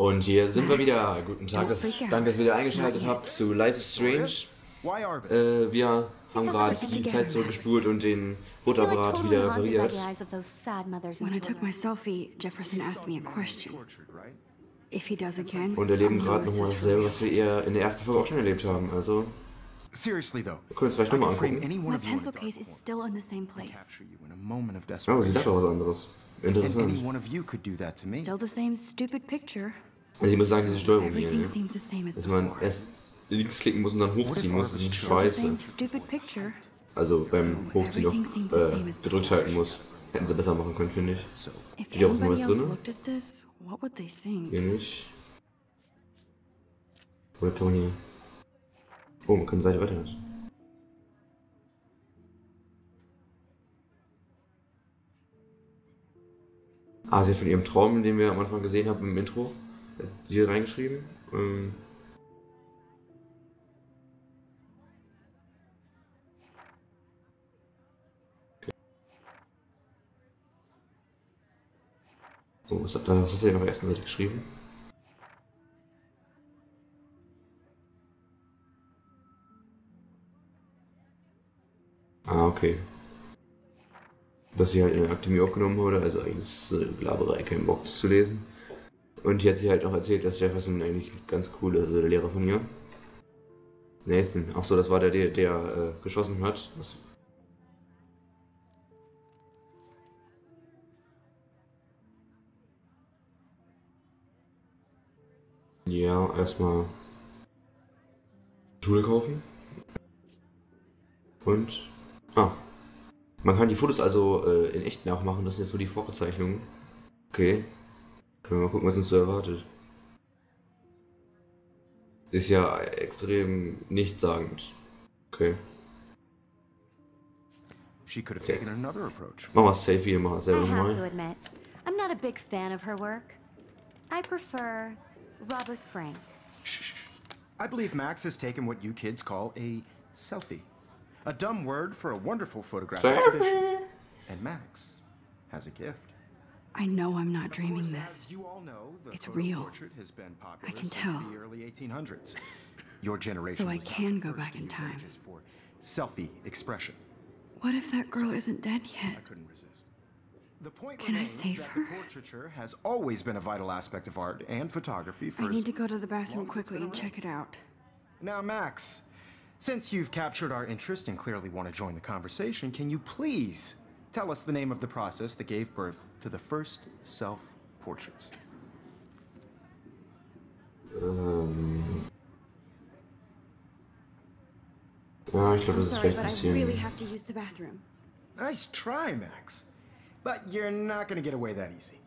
Und hier sind wir wieder. Guten Tag, danke, dass ihr wieder eingeschaltet habt zu Life is Strange. Wir haben gerade die Zeit zurückgespult und den Fotoapparat wieder repariert. When I took my selfie, Jefferson asked me a question. If he does again, Und erleben gerade nochmal dasselbe, was wir eher in der ersten Folge auch schon erlebt haben. Also, wir können uns vielleicht nochmal angucken. my pencil case is still in the same place. Oh, sie sagt auch was anderes. Interessant. Still the same stupid picture. Also ich muss sagen, diese Steuerung hier, Everything ne? seems the same as Dass man erst links klicken muss und dann hochziehen muss, das ist Still the scheiße. same stupid picture. Also beim Hochziehen noch gedrückt halten muss. Hätten sie besser machen können, finde ich. If Steht auch was anybody Neues else drin? looked at this, what would they think? Hier nicht. Oder kann man hier... Oh, man kann die Seite weiter. Ah, sie hat von ihrem Traum, den wir am Anfang gesehen haben im Intro, hier reingeschrieben. Oh, was hat sie denn auf der ersten Seite geschrieben? Ah, okay. Dass sie halt in der Akademie aufgenommen wurde, also eigentlich ist es eine Laberei, kein Bock das zu lesen. Und hier hat sie halt noch erzählt, dass Jefferson eigentlich ganz cool ist, also der Lehrer von ihr. Nathan, ach so, das war der geschossen hat. Das ja, erstmal Schule kaufen. Und man kann die Fotos also in echt nachmachen, das sind jetzt so die Vorzeichnungen. Okay. Können wir mal gucken, was uns so erwartet. Ist ja extrem nichtssagend. Okay. Machen wir safe hier, machen wir selber I have to nochmal. admit, I'm not a big fan of her work. I prefer Robert Frank. Shh. I believe Max has taken what you kids call a selfie. A dumb word for a wonderful photographic tradition. And Max has a gift. I know I'm not dreaming Of course, this. as you all know, the It's photo real. portrait has been popular I can since tell. the early 1800s. Your generation So I was not can the go first back to in use time. images for selfie expression. What if that girl isn't dead I yet? couldn't resist. The point Can I remains save that her? the portraiture has always been a vital aspect of art and photography for I need as to go to the bathroom long as it's quickly been and check it out. Now, Max, since you've captured our interest and clearly want to join the conversation, can you please tell us the name of the process that gave birth to the first self-portraits? Ja, ich glaube, I'm das ist sorry, vielleicht ein but I bisschen... really have to use the bathroom. Nice try, Max. But you're not going to get away that easy.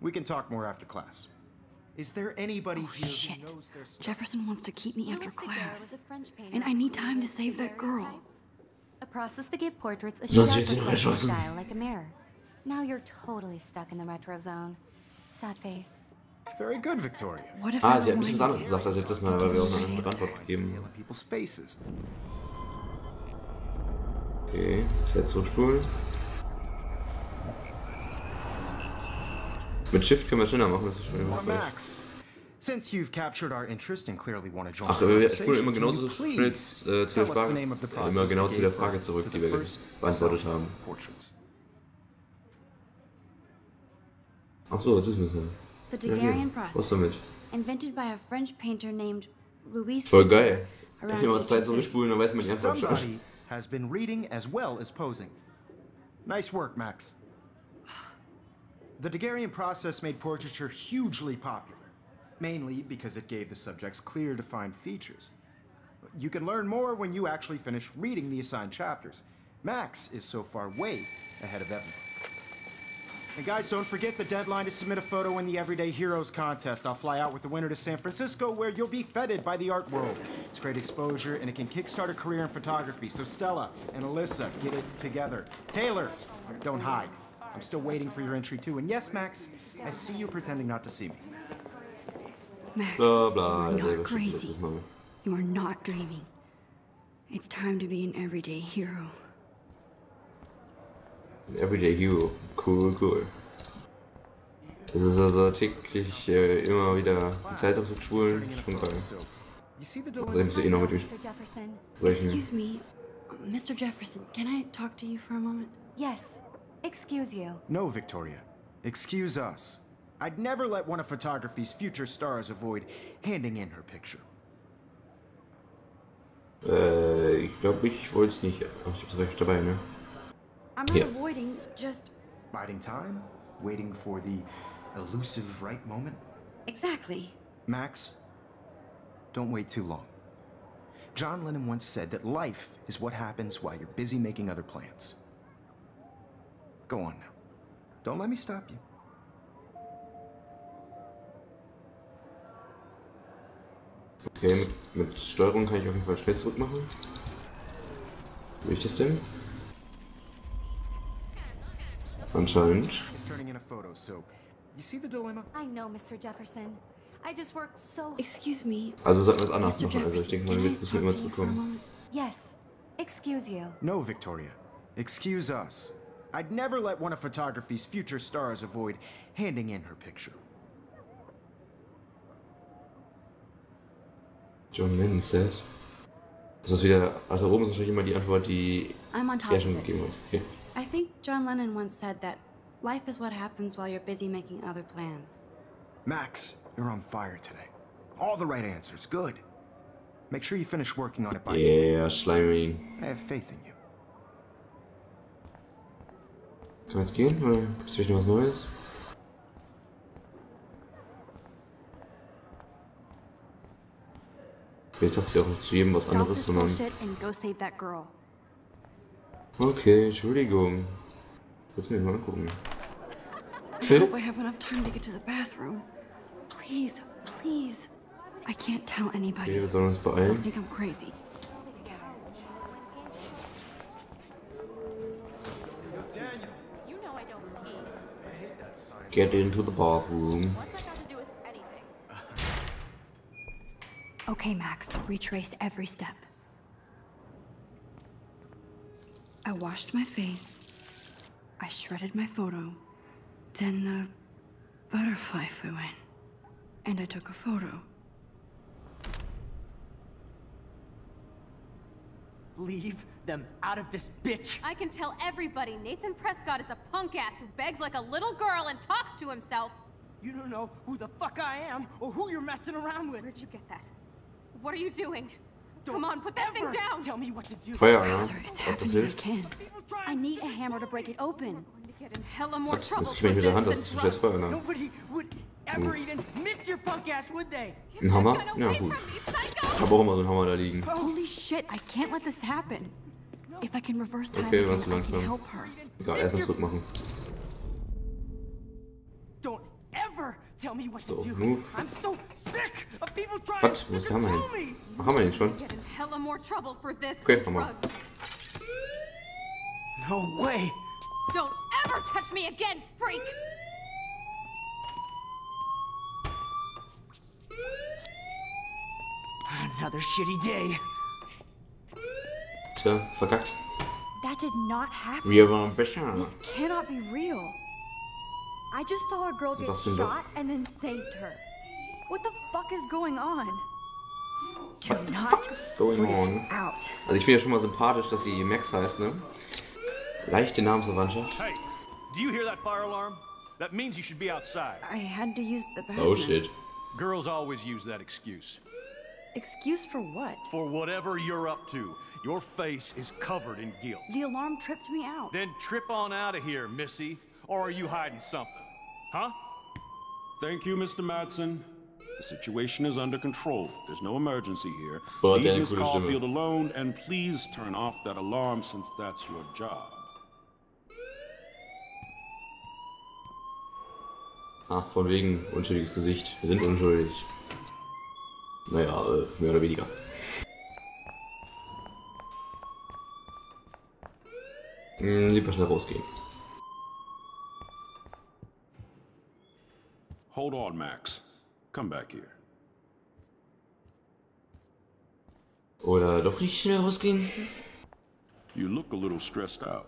We can talk more after class. Is there anybody here Shit. who knows their stuff? Jefferson wants to keep me after Louis Daguerre class. was a French painter And I need who time to created save that girl. daguerreotypes, a process that gave portraits a Sonst sharp wird sie noch reflective erschossen. style like a mirror. Now you're totally stuck in the retro zone. Sad face. Very good, Victoria. What if Ah, I sie hat ein bisschen was rewind anderes it? gesagt als letztes Mal, weil wir auch eine andere Antwort gegeben Tale haben. of people's faces. Okay, Zeit zurückspulen. Mit Shift können wir schneller machen, das ist schon Now, immer Max, since you've captured our interest and clearly want to join Ach, the wir conversation, spulen immer can genauso you schnell please zu der tell us the Frage, name of the process immer genau that zu der gave Frage birth zurück, to die the wir first beantwortet haben. self-portraits? Ach so, das müssen wir. The Ja, Daguerrean hier. Was process, damit? invented by a French painter named Louis Voll Daguerre geil. around Immer Zeit 1830. zurückspulen, dann weiß man die Antwort schon. Somebody has been reading as well as posing. Nice work, Max. The Daguerrean process made portraiture hugely popular, mainly because it gave the subjects clear, defined features. You can learn more when you actually finish reading the assigned chapters. Max is so far way ahead of everyone. And guys, don't forget the deadline to submit a photo in the Everyday Heroes contest. I'll fly out with the winner to San Francisco, where you'll be feted by the art world. It's great exposure, and it can kickstart a career in photography. So Stella and Alyssa, get it together. Taylor, don't hide. I'm still waiting for your entry too. And yes, Max, I see you pretending not to see me. Max, Bla bla, you are selber not schon crazy. letztes Mal. You are not dreaming. It's time to be an everyday hero. Everyday Hero. Cool, cool. Das ist also täglich immer wieder die Zeit aufzuschulen. Schon geil. Also ich muss eh noch mit ihm sprechen. Excuse me, Mr. Jefferson, can I talk to you for a moment? Yes. Excuse you. No, Victoria. Excuse us. I'd never let one of photography's future stars avoid handing in her picture. Ich glaube, ich wollte es nicht. Ich hab's recht dabei, ne? I'm not avoiding, just... Biding time? Waiting for the elusive right moment? Exactly. Max, don't wait too long. John Lennon once said that life is what happens while you're busy making other plans. Go on now. Don't let me stop you. Okay, mit Steuerung kann ich auf jeden Fall schnell zurück machen. Wie ich das denn? Anscheinend. He's turning in a photo, so you see the dilemma? I know, Mr. Jefferson. I just worked so... Excuse me. Also sollten wir es anders Mr. machen. Also ich denke mal, wir müssen immer zurückkommen. Yes. Excuse you. No, Victoria. Excuse us. I'd never let one of photography's future stars avoid handing in her picture. John Lennon said. Das ist wieder, also oben ist wahrscheinlich immer die Antwort, die I'm on top er of schon it. gegeben hat. Okay. I think John Lennon once said that life is what happens while you're busy making other plans. Max, you're on fire today. All the right answers. Good. Make sure you finish working on it by Yeah, Schleiming. I have faith in you. Kann es gehen? Oder gibt es vielleicht noch was Neues? Jetzt sagt sie auch nicht zu jedem was anderes, sondern... Okay, Entschuldigung. Lass mich mal angucken. I hope I have enough time to get to the bathroom. Please, please. I can't tell anybody. Okay, wir sollen uns They'll beeilen. think I'm crazy. You know I don't tease. Get into the bathroom. What's that got to do with anything? Okay, Max, retrace every step. I washed my face. I shredded my photo. Then the butterfly flew in. And I took a photo. Leave them out of this bitch! I can tell everybody Nathan Prescott is a punk ass who begs like a little girl and talks to himself. You don't know who the fuck I am or who you're messing around with. Where'd you get that? What are you doing? Come on, put that thing Ever down! Tell me what to do. Feueralarm. Sir, it's Ob das happening hilft? again. People try I and need a hammer to break it open. Going to get in hella more Was? trouble Das for ich mit this der Hand, than das ist scheiß drugs. Feueralarm. Nobody would ever even miss your punk ass, would they? Ein Hammer? Get Ja, away gut. from me, psycho! Ich habe auch immer so einen Hammer da liegen. Holy shit, I can't let this happen. If I can reverse time Okay, again, warst du I can langsam. help her. Egal, erstmal zurück machen. Don't ever tell me what to So, do. move. I'm so sick of people trying Was? Wo to ist der Hammer control hin? me. Ach, haben wir den schon? Get in hella more trouble for this Okay, than Hammer. drugs. No way. Don't ever touch me again, freak! Another shitty day. Tja, verkackt. That did not happen. Wir waren besser. This cannot be real. I just saw a girl get Das stimmt doch. shot and then saved her. What the fuck is going on? Do What the not fuck is going freak on? out. Also ich finde ja schon mal sympathisch, dass sie Max heißt, ne? Leichte Namensverwandtschaft. Hey, do you hear that fire alarm? That means you should be outside. I had to use the bathroom. Oh shit. Girls always use that excuse. Excuse for what? For whatever you're up to, your face is covered in guilt. The alarm tripped me out. Then trip on out of here, missy. Or are you hiding something? Huh? Thank you, Mr. Madsen. The situation is under control. There's no emergency here. Boah, Leave der Miss eine coole Stimme. Caulfield alone, and please turn off that alarm since that's your job. Ach, von wegen unschuldiges Gesicht. Wir sind unschuldig. Naja, mehr oder weniger. Lieber schnell rausgehen. Hold on, Max. Come back here. Oder doch nicht schnell rausgehen? You look a little stressed out.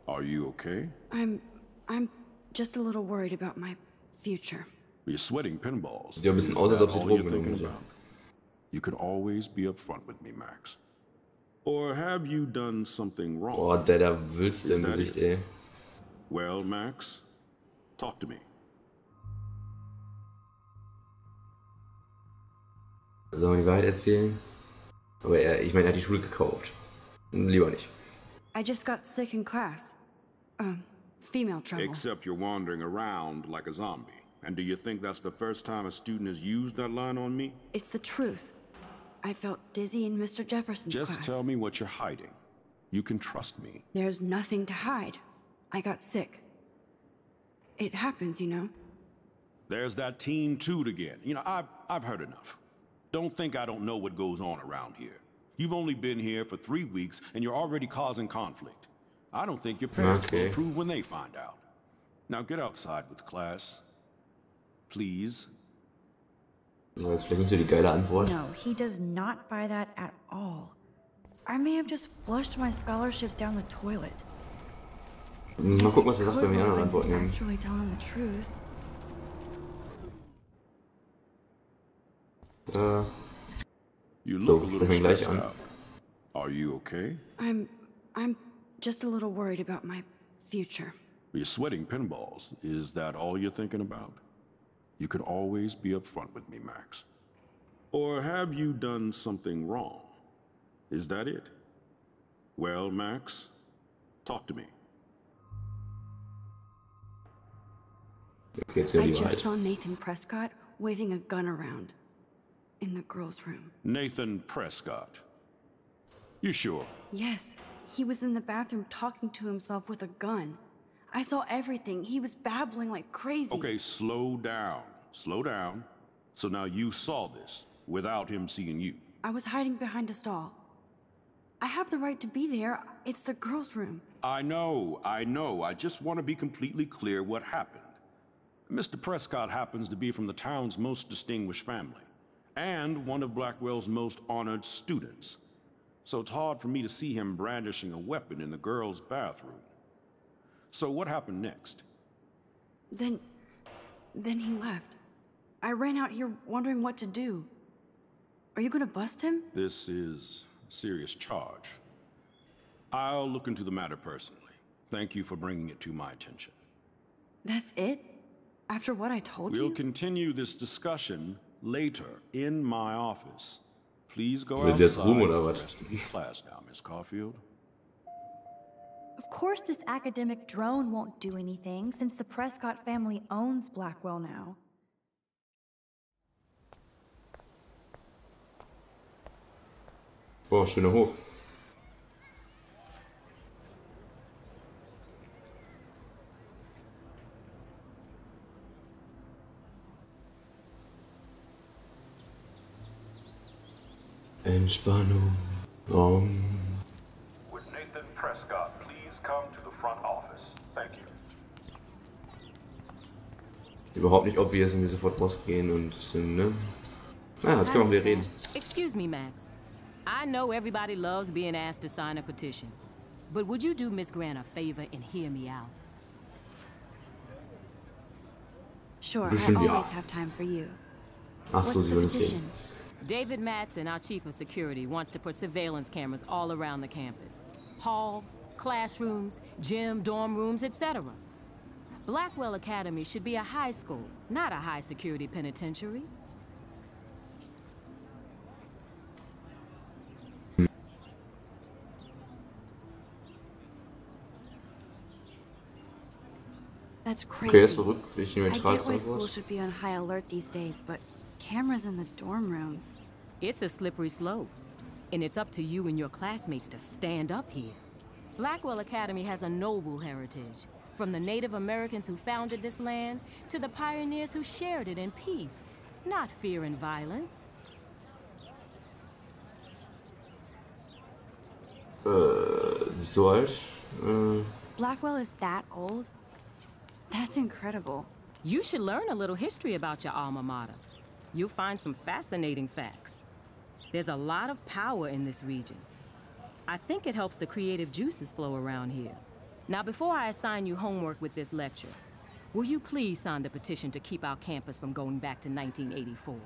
Are you okay? I'm just a little worried about my future. You're sweating pinballs. Sieht ja ein bisschen aus, als ob sie Drogen genommen hätte. You can always be upfront with me, Max. Or have you done something wrong? Oh, der wülste im Gesicht, ey. Well, Max, talk to me. Soll man die Wahrheit erzählen? Aber ich meine, er hat die Schule gekauft. Lieber nicht. I just got sick in class. Female trouble. Except you're wandering around like a zombie. And do you think that's the first time a student has used that line on me? It's the truth. I felt dizzy in Mr. Jefferson's class. Just tell me what you're hiding. You can trust me. There's nothing to hide. I got sick. It happens, you know. There's that teen toot again. You know, I've heard enough. Don't think I don't know what goes on around here. You've only been here for 3 weeks and you're already causing conflict. I don't think your parents will approve when they find out. Now get outside with class. Please. Das ist vielleicht nicht so die geile Antwort. No, he does not buy that at all. I may have just flushed my scholarship down the toilet. Mal gucken, was er sagt, wenn wir die anderen Antworten nehmen. Actually tell him the truth. You look a little gleich stressed an. out. Are you okay? I'm just a little worried about my future. You're sweating pinballs. Is that all you're thinking about? You can always be upfront with me, Max. Or have you done something wrong? Is that it? Well, Max, talk to me. I just saw Nathan Prescott waving a gun around in the girls' room. Nathan Prescott. You sure? Yes, he was in the bathroom talking to himself with a gun. I saw everything. He was babbling like crazy. Okay, slow down. Slow down. So now you saw this without him seeing you. I was hiding behind a stall. I have the right to be there. It's the girls' room. I know. I just want to be completely clear what happened. Mr. Prescott happens to be from the town's most distinguished family, and one of Blackwell's most honored students. So it's hard for me to see him brandishing a weapon in the girls' bathroom. So what happened next? Then he left. I ran out here wondering what to do. Are you gonna bust him? This is a serious charge. I'll look into the matter personally. Thank you for bringing it to my attention. That's it? After what I told you? We'll continue this discussion later in my office. Please go outside and rest in class now, Miss Caulfield. Of course this academic drone won't do anything since the Prescott family owns Blackwell now. Boah, schöner Hof. Entspannung. Would Nathan Prescott please come to the front office? Thank you. Überhaupt nicht obvious, wenn wir sofort rausgehen und ne? Ah, jetzt können wir wieder reden. Excuse me, Max. I know everybody loves being asked to sign a petition, but would you do Miss Grant a favor and hear me out? Sure, I always have time for you. Ach so, What's the petition? David Madsen, our chief of security, wants to put surveillance cameras all around the campus. Halls, classrooms, gym, dorm rooms, etc. Blackwell Academy should be a high school, not a high-security penitentiary. That's crazy. Okay, ist verrückt. Ich nehme I get why schools should be on high alert these days, but cameras in the dorm rooms. It's a slippery slope, and it's up to you and your classmates to stand up here. Blackwell Academy has a noble heritage, from the Native Americans who founded this land to the pioneers who shared it in peace, not fear and violence. So alt? Blackwell is that old? That's incredible. You should learn a little history about your alma mater. You'll find some fascinating facts. There's a lot of power in this region. I think it helps the creative juices flow around here. Now, before I assign you homework with this lecture, Will you please sign the petition to keep our campus from going back to 1984?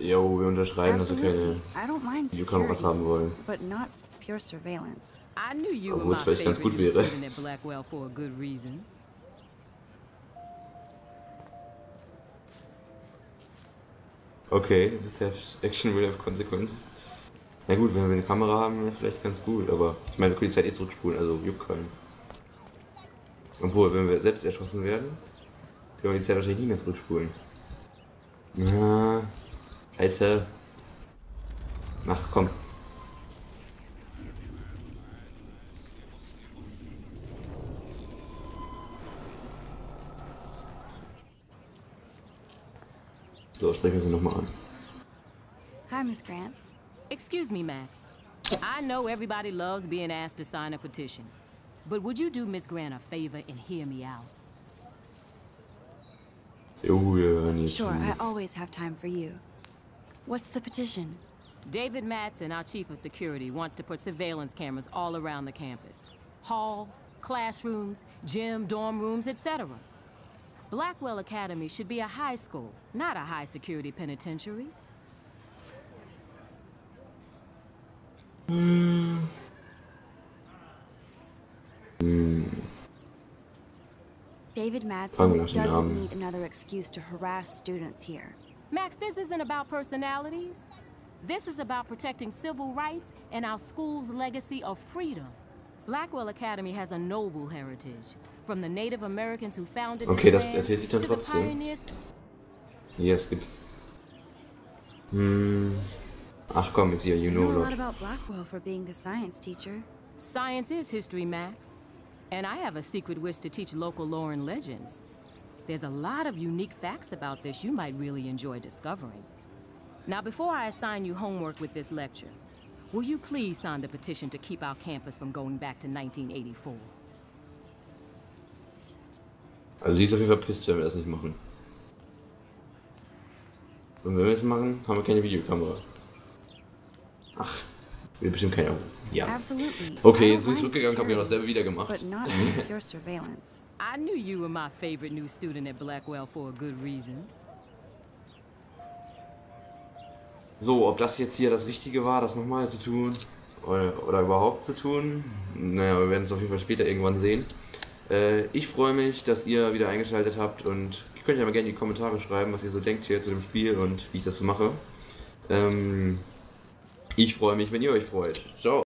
Jo, wir unterschreiben, dass wir keine I don't mind Videokameras security, haben wollen. but not pure surveillance. I knew you were Obwohl my es vielleicht ganz favorite gut new wäre. student at Blackwell for a good reason. Okay, this action will have consequences. Na gut, wenn wir eine Kamera haben, wäre vielleicht ganz gut, aber ich meine, wir können die Zeit eh zurückspulen, also juckt keinen. Obwohl, wenn wir selbst erschossen werden, können wir die Zeit wahrscheinlich nicht mehr zurückspulen. Na, Alter. Ach, komm. So, sprechen wir sie nochmal an. Hi, Miss Grant. Excuse me, Max. I know everybody loves being asked to sign a petition, but would you do Miss Grant a favor and hear me out? Jo, ja, nicht. Sure, I always have time for you. What's the petition? David Matson, our chief of security, wants to put surveillance cameras all around the campus. Halls, classrooms, gym, dorm rooms, etc. Blackwell Academy should be a high school, not a high-security penitentiary. David Madsen doesn't need another excuse to harass students here. Max, this isn't about personalities. This is about protecting civil rights and our school's legacy of freedom. Blackwell Academy has a noble heritage, from the Native Americans who founded Okay, this das land erzählt sich dann to the trotzdem. pioneers. Ja, es gibt... Ach komm, jetzt hier, you You know know a lot lot. about Blackwell for being the science teacher. Science is history, Max. And I have a secret wish to teach local lore and legends. There's a lot of unique facts about this you might really enjoy discovering. Now, before I assign you homework with this lecture, will you please sign the petition to keep our campus from going back to 1984? Also sie ist auf jeden Fall pisst, wenn wir das nicht machen. Und wenn wir es machen, haben wir keine Videokamera. Ach, wir bestimmt keine. Ja. Absolutely. Okay, jetzt bin ich zurückgegangen, habe genau dasselbe wieder gemacht. But not pure surveillance. I knew you were my favorite new student at Blackwell for a good reason. So, ob das jetzt hier das Richtige war, das nochmal zu tun oder überhaupt zu tun, naja, wir werden es auf jeden Fall später irgendwann sehen. Ich freue mich, dass ihr wieder eingeschaltet habt und ihr könnt ja mal gerne in die Kommentare schreiben, was ihr so denkt hier zu dem Spiel und wie ich das so mache. Ich freue mich, wenn ihr euch freut. Ciao!